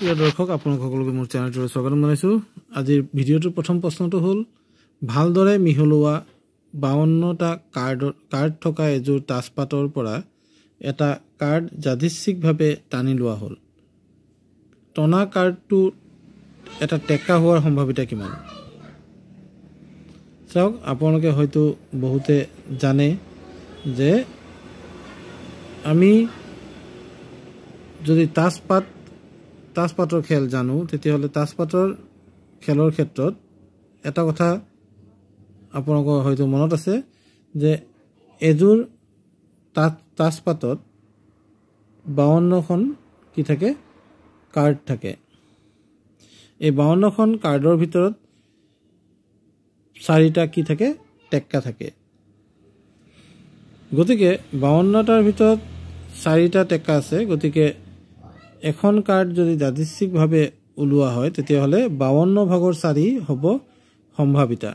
প্ৰিয় দৰ্শক আপোনালোক সকলোকে মোৰ চেনেলটোলৈ স্বাগতম জনাইছোঁ। আজিৰ ভিডিঅ'টোৰ প্ৰথম প্ৰশ্নটো হ'ল ভালদৰে মিহলোৱা 52টা কাৰ্ড থকা এযোৰ তাজপাতৰ পৰা এটা কাৰ্ড যাদৃচ্ছিকভাৱে টানি লোৱা হ'ল। টনা কাৰ্ডটো এটা টেক্কা হোৱাৰ সম্ভাৱিতা কিমান? চাওক, আপোনালোকে হয়তো বহুতে জানে যে আমি যদি তাজপাতৰ খেল জানো তেতিয়াহ'লে তাজপাতৰ খেলৰ ক্ষেত্ৰত এটা কথা আপোনালোকৰ হয়তো মনত আছে যে এযোৰ তাজপাতত 52খন কি থাকে? কাৰ্ড থাকে। এই 52খন কাৰ্ডৰ ভিতৰত 4টা কি থাকে? টেক্কা থাকে। গতিকে 52টাৰ ভিতৰত 4টা টেক্কা আছে। গতিকে এখন কাৰ্ড যদি যাদৃচ্ছিকভাৱে ওলোৱা হয় তেতিয়াহ'লে 52/4 হ'ব সম্ভাৱিতা,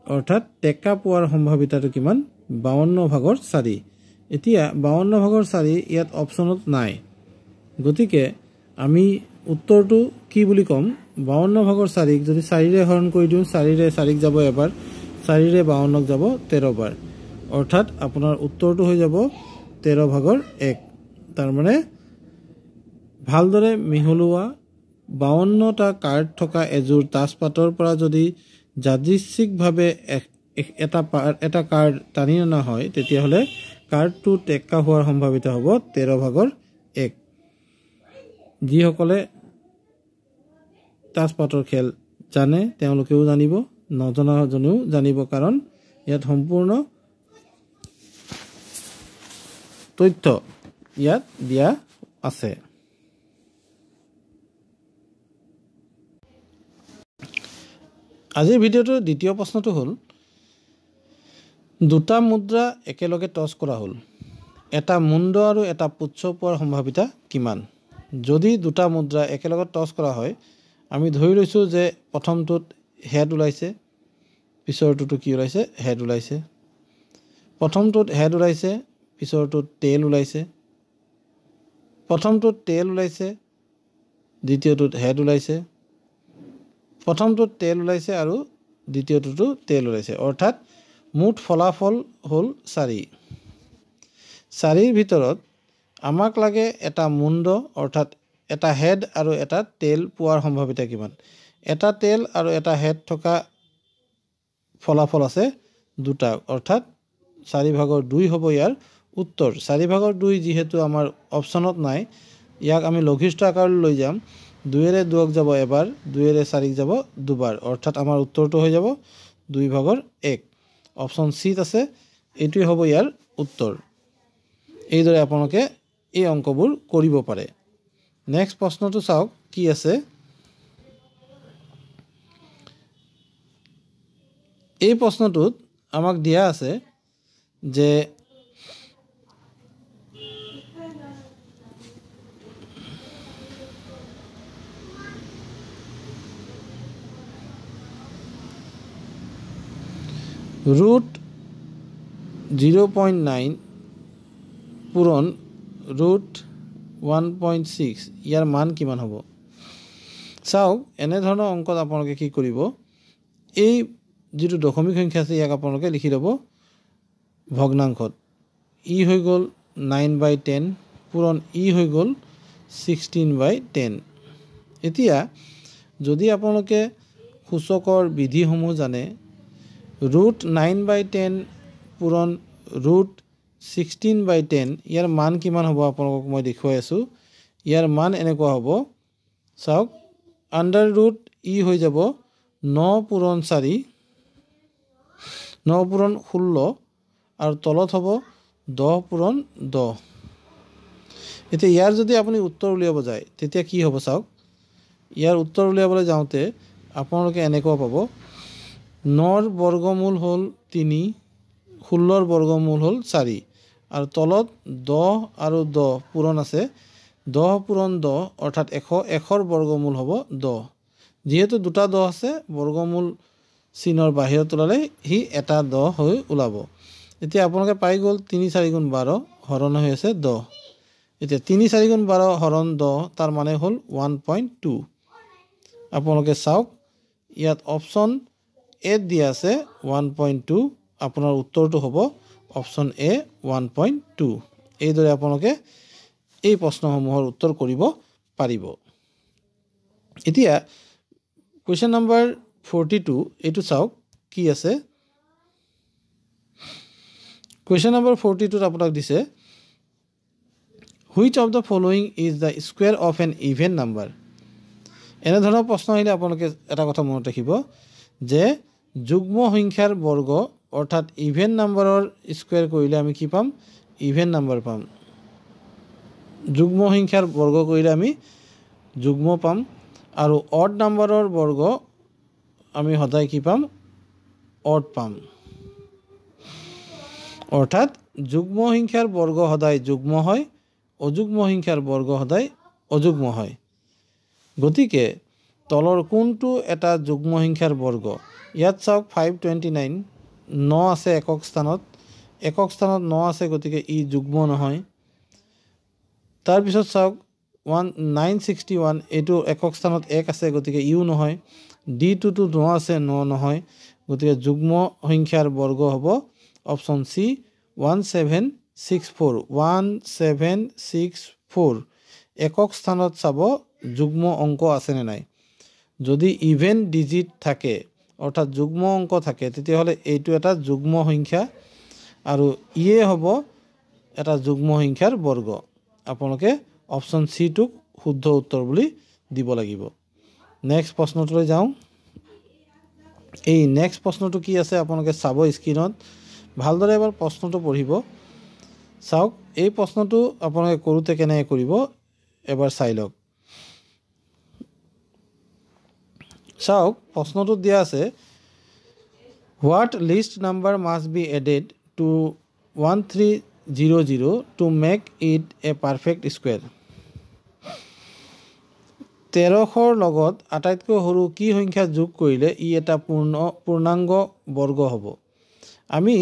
অৰ্থাৎ টেক্কা পোৱাৰ সম্ভাৱিতাটো কিমান? 52/4। এতিয়া 52/4 ইয়াত অপশ্যনত নাই। গতিকে আমি উত্তৰটো কি বুলি ক'ম? 52/4 যদি 4ৰে হৰণ কৰি দিওঁ, 4ৰে 4ক যাব এবাৰ, 4ৰে 52ক যাব 13 বাৰ, অৰ্থাৎ আপোনাৰ উত্তৰটো হৈ যাব 13/1। তাৰমানে ভালদৰে মিহলোৱা 52টা কাৰ্ড থকা এযোৰ তাজপাতৰ পৰা যদি যাদৃচ্ছিকভাৱে এটা কাৰ্ড টানি অনা হয় তেতিয়াহ'লে কাৰ্ডটো টেক্কা হোৱাৰ সম্ভাৱিতা হ'ব 13/1। যিসকলে তাজপাতৰ খেল জানে তেওঁলোকেও জানিব, নজনাজনেও জানিব, কাৰণ ইয়াত সম্পূৰ্ণ তথ্য ইয়াত দিয়া আছে। আজিৰ ভিডিঅ'টোৰ দ্বিতীয় প্ৰশ্নটো হ'ল দুটা মুদ্ৰা একেলগে টছ কৰা হ'ল, এটা মুণ্ড আৰু এটা পুচ্ছ পোৱাৰ সম্ভাৱিতা কিমান? যদি দুটা মুদ্ৰা একেলগত টছ কৰা হয়, আমি ধৰি লৈছোঁ যে প্ৰথমটোত হেড ওলাইছে, পিছৰটোতো কি ওলাইছে? হেড ওলাইছে। প্ৰথমটোত হেড ওলাইছে, পিছৰটোত টেইল ওলাইছে। প্ৰথমটোত টেইল ওলাইছে, দ্বিতীয়টোত হেড ওলাইছে। প্ৰথমটোত টেইল ওলাইছে আৰু দ্বিতীয়টোতো টেইল ওলাইছে, অৰ্থাৎ মুঠ ফলাফল হ'ল 4। 4ৰ ভিতৰত আমাক লাগে এটা মুণ্ড, অৰ্থাৎ এটা হেড আৰু এটা টেইল পোৱাৰ সম্ভাৱিতা কিমান? এটা টেইল আৰু এটা হেড থকা ফলাফল আছে 2টা, অৰ্থাৎ 4/2 হ'ব ইয়াৰ উত্তৰ। 4/2 যিহেতু আমাৰ অপশ্যনত নাই, ইয়াক আমি লঘিষ্ঠ আকাৰলৈ লৈ যাম। 2ৰে 2ক যাব এবাৰ, 2ৰে 4ক যাব দুবাৰ, অৰ্থাৎ আমাৰ উত্তৰটো হৈ যাব 2/1। অপশ্যন চিত আছে, এইটোৱে হ'ব ইয়াৰ উত্তৰ। এইদৰে আপোনালোকে এই অংকবোৰ কৰিব পাৰে। নেক্সট প্ৰশ্নটো চাওক কি আছে। এই প্ৰশ্নটোত আমাক দিয়া আছে যে √0.9 পূৰণ √1.6 ইয়াৰ মান কিমান হ'ব? চাওক, এনেধৰণৰ অংকত আপোনালোকে কি কৰিব? এই যিটো দশমিক সংখ্যা আছে ইয়াক আপোনালোকে লিখি ল'ব ভগ্নাংশত। ই হৈ গ'ল 9/10 পূৰণ ই হৈ গ'ল 16/10। এতিয়া যদি আপোনালোকে সূচকৰ বিধিসমূহ জানে, √9/10 পূৰণ √16/10 ইয়াৰ মান কিমান হ'ব আপোনালোকক মই দেখুৱাই আছোঁ। ইয়াৰ মান এনেকুৱা হ'ব, চাওক, আণ্ডাৰ ৰুট ই হৈ যাব 9 পূৰণ 4, 9 পূৰণ 16, আৰু তলত হ'ব 10 পূৰণ 10। এতিয়া ইয়াৰ যদি আপুনি উত্তৰ উলিয়াব যায় তেতিয়া কি হ'ব? চাওক, ইয়াৰ উত্তৰ উলিয়াবলৈ যাওঁতে আপোনালোকে এনেকুৱা পাব, 9ৰ বৰ্গমূল হ'ল 3, 16ৰ বৰ্গমূল হ'ল 4, আৰু তলত 10 আৰু 10 পূৰণ আছে, 10 পূৰণ 10 অৰ্থাৎ 100, 100ৰ বৰ্গমূল হ'ব 10। যিহেতু দুটা 10 আছে, বৰ্গমূল চিনৰ বাহিৰত ওলালে সি এটা 10 হৈ ওলাব। এতিয়া আপোনালোকে পাই গ'ল 3 4 গুণ 12 হৰণ হৈ আছে 10। এতিয়া 3 4 গুণ 12 হৰণ 10 তাৰ মানে হ'ল 1.2 আপোনালোকে চাওক ইয়াত অপচন এ দিয়া আছে 1.2 আপোনাৰ উত্তৰটো হ'ব অপচন এ 1.2 এইদৰে আপোনালোকে এই প্ৰশ্নসমূহৰ উত্তৰ কৰিব পাৰিব এতিয়া কোৱেশ্চন নম্বৰ 42 এইটো চাওক কি আছে কোৱেশ্চন নম্বৰ 42 আপোনাক দিছে which of the following is the square of an even number এনে ধৰণৰ প্ৰশ্ন আহিলে আপোনালোকে এটা কথা মনত ৰাখিব যে যুগ্ম সংখ্যাৰ বৰ্গ অৰ্থাৎ ইভেন নাম্বাৰৰ স্কয়াৰ কৰিলে আমি কি পাম ইভেন নাম্বাৰ পাম যুগ্ম সংখ্যাৰ বৰ্গ কৰিলে আমি যুগ্ম পাম আৰু অড নাম্বাৰৰ বৰ্গ আমি সদায় কি পাম অড পাম অৰ্থাৎ যুগ্ম সংখ্যাৰ বৰ্গ সদায় যুগ্ম হয় অযুগ্ম সংখ্যাৰ বৰ্গ সদায় অযুগ্ম হয় গতিকে তলৰ কোনটো এটা যুগ্ম সংখ্যাৰ বৰ্গ ইয়াত চাওক 529 9 আছে একক স্থানত 9 আছে গতিকে ই যুগ্ম নহয় তাৰ পিছত চাওক 961 এটো একক স্থানত 1 আছে গতিকে ইউ নহয় d2 টো 9 আছে 9 নহয় গতিকে যুগ্ম সংখ্যাৰ বৰ্গ হ'ব অপচন সি 1764 একক স্থানত চাব যুগ্ম অংক আছে নে নাই যদি ইভেন ডিজিট থাকে অৰ্থাৎ যুগ্ম অংক থাকে তেতিয়াহলে এইটো এটা যুগ্ম সংখ্যা আৰু ইয়ে হ'ব এটা যুগ্ম সংখ্যাৰ বৰ্গ আপোনালোকে অপচন সি টো শুদ্ধ উত্তৰ বুলি দিব লাগিব নেক্সট প্ৰশ্নটোলৈ যাওঁ এই নেক্সট প্ৰশ্নটো কি আছে আপোনালোকে চাব স্ক্ৰিনত ভালদৰে এবাৰ প্ৰশ্নটো পঢ়িব চাওক এই প্ৰশ্নটো আপোনালোকে কৰোতে কেনে কৰিব এবাৰ চাই লওক চাওক প্ৰশ্নটো দিয়া আছে what list number must be added to 1300 to make it a perfect square 1300 লগত আটাইতকৈ সৰু কি সংখ্যা যোগ কৰিলে ই এটা পূৰ্ণাংগ বৰ্গ হ'ব আমি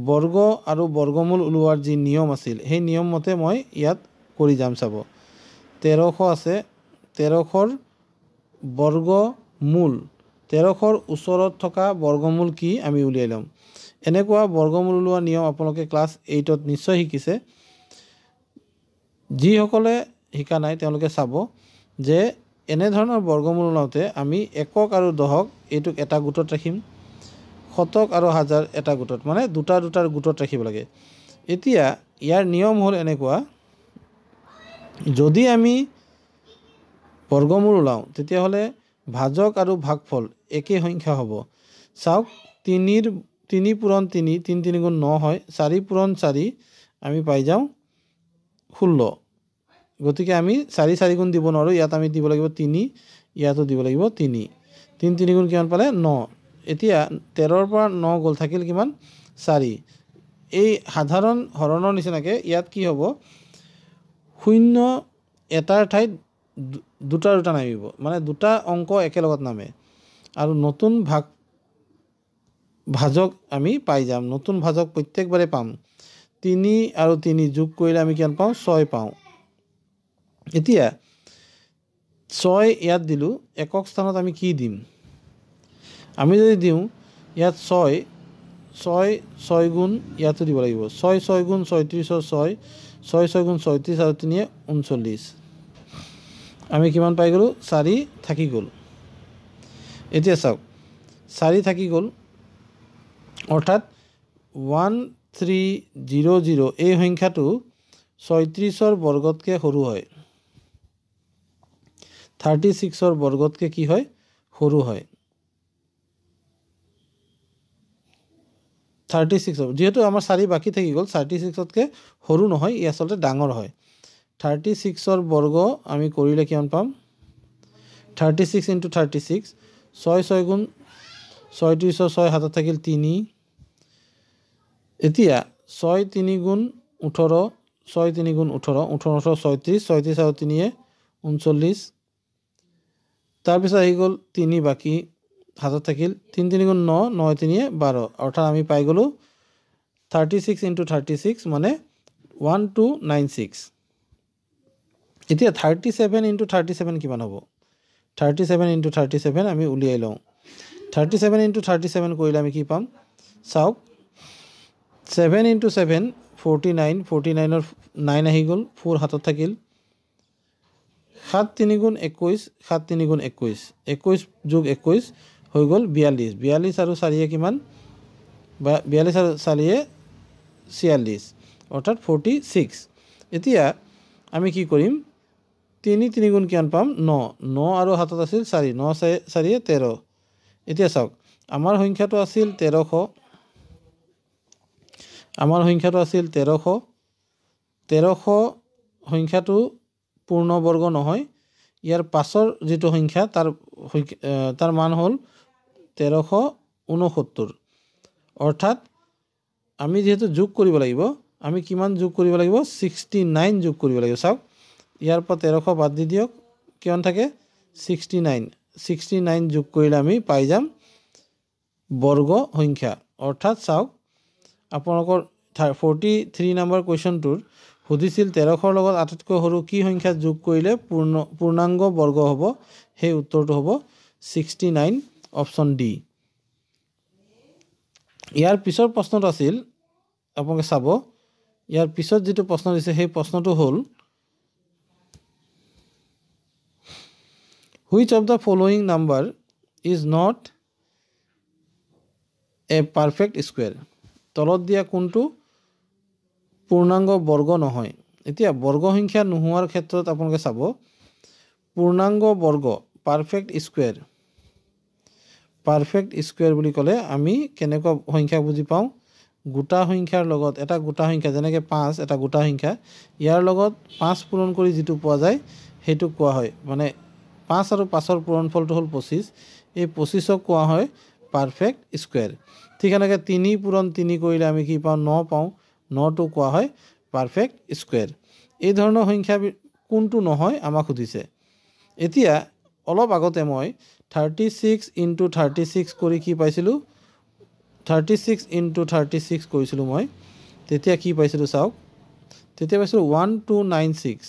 বৰ্গ আৰু বৰ্গমূল উলিওৱাৰ যি নিয়ম আছিল সেই নিয়ম মতে মই ইয়াত কৰি যাম চাব 1300 আছে 1300ৰ বৰ্গমূল 1300ৰ ওচৰত থকা বৰ্গমূল কি আমি উলিয়াই লম এনেকুৱা বৰ্গমূল উলিওৱা নিয়ম আপোনালোকে ক্লাছ 8 ত নিশ্চয় শিকিছে যি সকলে শিকা নাই তেওঁলোকে চাব যে এনে ধৰণৰ বৰ্গমূল উলাওতে আমি একক আৰু দহক এইটোক এটা গোটত ৰাখিম শতক আৰু হাজাৰ এটা গোটত মানে দুটাৰ গোটত ৰাখিব লাগে এতিয়া ইয়াৰ নিয়ম হ'ল এনেকুৱা যদি আমি বৰ্গমূল উলাও তেতিয়াহলে ভাজক আৰু ভাগফল একে সংখ্যা হ'ব চাওক 3 পূৰণ 3 3 গুণ 9 হয় 4 পূৰণ 4 আমি পাই যাওঁ 16 গতিকে আমি 4 গুণ দিব নোৱাৰো ইয়াত আমি দিব লাগিব 3 ইয়াতো দিব লাগিব 3 3 গুণ কিমান পালে 9 এতিয়া 13 ৰ পৰা 9 গল থাকিল কিমান 4 এই সাধাৰণ হৰণৰ নিচিনাকে ইয়াত কি হ'ব শূন্য এটাৰ ঠাইত দুটা নামিব মানে দুটা অংক একেলগত নামে আৰু নতুন ভাজক আমি পাই যাম নতুন ভাজক প্ৰত্যেকবাৰে পাম 3 আৰু 3 যোগ কৰিলে আমি কিমান পাওঁ 6 পাওঁ এতিয়া 6 ইয়াত দিলু একক স্থানত আমি কি দিম আমি যদি দিওঁ ইয়াত 6 গুণ ইয়াতো দিব লাগিব 6 গুণ 36 6 গুণ 36 আৰু 3 39 আমি কিমান পাই গলো 4 থাকি গল এতিয়া চাওক 4 থাকি গল অৰ্থাৎ 1300 এই সংখ্যাটো 36ৰ বৰ্গতকৈ সৰু হয় 36ৰ বৰ্গতকৈ কি হয় সৰু হয় 36 যেহেতু আমাৰ 4 বাকি থাকি গল 36তকৈ সৰু নহয় ই আসলে ডাঙৰ হয় 36ৰ বৰ্গ আমি কৰিলে কিমান পাম 36 * 36 6 গুণ 36 6 হাতত থাকিল 3 এতিয়া 6 3 গুণ 18 6 3 গুণ 18 18 36 36 আৰু 3 39 তাৰ পিছত আহি গল 3 বাকি হাতত থাকিল 3 3 গুণ 9 9 3 12 অৰ্থাৎ আমি পাই গলো 36 * 36 মানে 1296 এতিয়া 37 × 37 কিমান হ'ব 37 × 37 আমি উলিয়াই লওঁ 37 × 37 কৰিলে আমি কি পাম চাওক 7 × 7 49 49 ৰ 9 আহি গ'ল 4 হাতত থাকিল 7 3 গুণ 21 7 3 গুণ 21 21 যোগ 21 হৈ গ'ল 42 42 আৰু 4 কিমান 42 আৰু 4 46 অৰ্থাৎ 46 এতিয়া আমি কি কৰিম 3 3 গুণ কিমান পাম 9 9 আৰু হাতত আছিল 4 9 4 13 এতিয়া চাওক আমাৰ সংখ্যাটো আছিল 1300 আমাৰ সংখ্যাটো আছিল 1300 1300 সংখ্যাটো পূৰ্ণ বৰ্গ নহয় ইয়াৰ পাছৰ যেটো সংখ্যা তাৰ মান হ'ল 1369 অৰ্থাৎ আমি যেহেতু যোগ কৰিব লাগিব আমি কিমান যোগ কৰিব লাগিব 69 যোগ কৰিব লাগিব চাওক ইয়াৰ পৰা 1300 বাদ দি দিয়ক কিমান থাকে 69 যোগ কৰিলে আমি পাই যাম বৰ্গ সংখ্যা অৰ্থাৎ চাওক আপোনালোকৰ 43 নম্বৰ কোৱেশ্চনটোৰ সুধিছিল 1300 লগত আটাইতকৈ সৰু কি সংখ্যা যোগ কৰিলে পূৰ্ণাংগ বৰ্গ হ'ব সেই উত্তৰটো হ'ব 69 অপচন ডি ইয়াৰ পিছৰ প্ৰশ্নটো আছিল আপোনালোকে চাব ইয়াৰ পিছত যেটো প্ৰশ্ন দিছে সেই প্ৰশ্নটো হ'ল which of the following number is not a perfect square তলত দিয়া কোনটো পূৰ্ণাংগ বৰ্গ নহয় এতিয়া বৰ্গ সংখ্যা নোহোৱাৰ ক্ষেত্ৰত আপোনালোকে চাব পূৰ্ণাংগ বৰ্গ পাৰফেক্ট স্কয়াৰ বুলি ক'লে আমি কেনেকুৱা সংখ্যা বুজি পাওঁ গোটা সংখ্যাৰ লগত এটা গোটা সংখ্যা যেনেকৈ 5 এটা গোটা সংখ্যা ইয়াৰ লগত 5 পূৰণ কৰি যেটো পোৱা যায় হেতু কোৱা হয় মানে 5 আৰু 5ৰ পূৰণফলটো হ'ল 25 এই 25ক কোৱা হয় পাৰফেক্ট স্কয়াৰ ঠিক এনেকৈ 3 পূৰণ 3 কৰিলে আমি কি পাওঁ 9 পাওঁ 9 টো কোৱা হয় পাৰফেক্ট স্কয়াৰ এই ধৰণৰ সংখ্যা কোনটো নহয় আমাক সুধিছে এতিয়া অলপ আগতে মই 36 × 36 কৰি কি পাইছিলো 36 × 36 কৰিছিলো মই তেতিয়া কি পাইছিলো চাওক তেতিয়া পাইছিলো 1296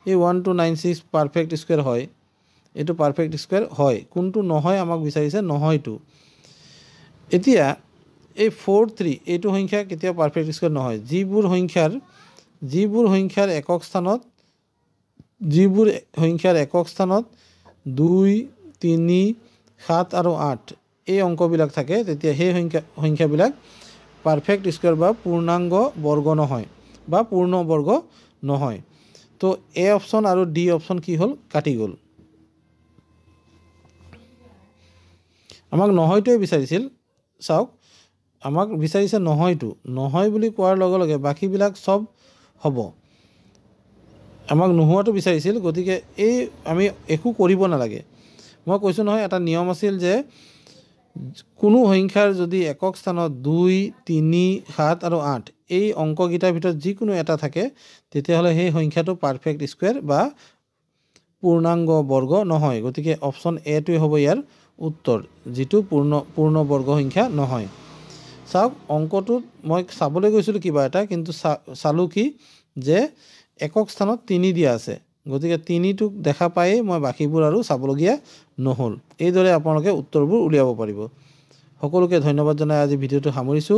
এই 1296 পাৰফেক্ট স্কয়াৰ হয় এটো পাৰফেক্ট স্কয়াৰ হয় কোনটো নহয় আমাক বিচাৰিছে নহয়টো এতিয়া এই 43 এইটো সংখ্যা কেতিয়া পাৰফেক্ট স্কয়াৰ নহয় যিবোৰ সংখ্যাৰ একক স্থানত 2 3 7 আৰু 8 এই অংকবিলাক থাকে তেতিয়া সেই সংখ্যাবিলাক পাৰফেক্ট স্কয়াৰ বা পূৰ্ণাংগ বৰ্গ নহয় বা পূৰ্ণ বৰ্গ নহয় তো এ অপচন আৰু ডি অপচন কি হ'ল কাটি গ'ল আমাক নহয়টোৱে বিচাৰিছিল চাওক আমাক বিচাৰিছে নহয়টো নহয় বুলি কোৱাৰ লগে লগে বাকিবিলাক সব হ'ব আমাক নোহোৱাটো বিচাৰিছিল গতিকে এই আমি একো কৰিব নালাগে মই কৈছো নহয় এটা নিয়ম আছিল যে কোনো সংখ্যাৰ যদি একক স্থানত 2 3 7 আৰু 8 এই অংকগিটাৰ ভিতৰত যিকোনো এটা থাকে তেতিয়া হলে সেই সংখ্যাটো পাৰফেক্ট স্কয়াৰ বা পূৰ্ণাংগ বৰ্গ নহয় গতিকে অপচন এ টোই হ'ব ইয়াৰ উত্তৰ যেটো পূৰ্ণ বৰ্গ সংখ্যা নহয় চাওক অংকটোত মই চাবলৈ গৈছিলো কিবা এটা কিন্তু চালু কি যে একক স্থানত 3 দিয়া আছে গতিকে 3 টোক দেখা পাই মই বাকিবোৰ আৰু চাবলগীয়া নহল এইদৰে আপোনালোকে উত্তৰবোৰ উলিয়াব পাৰিব সকলোকে ধন্যবাদ জনাই আজি ভিডিওটো সামৰিছো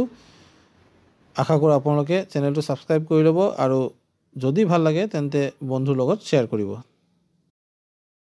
আশা কৰো আপোনালোকে চেনেলটো সাবস্ক্ৰাইব কৰি ল'ব আৰু যদি ভাল লাগে তেন্তে বন্ধুৰ লগত শ্বেয়াৰ কৰিব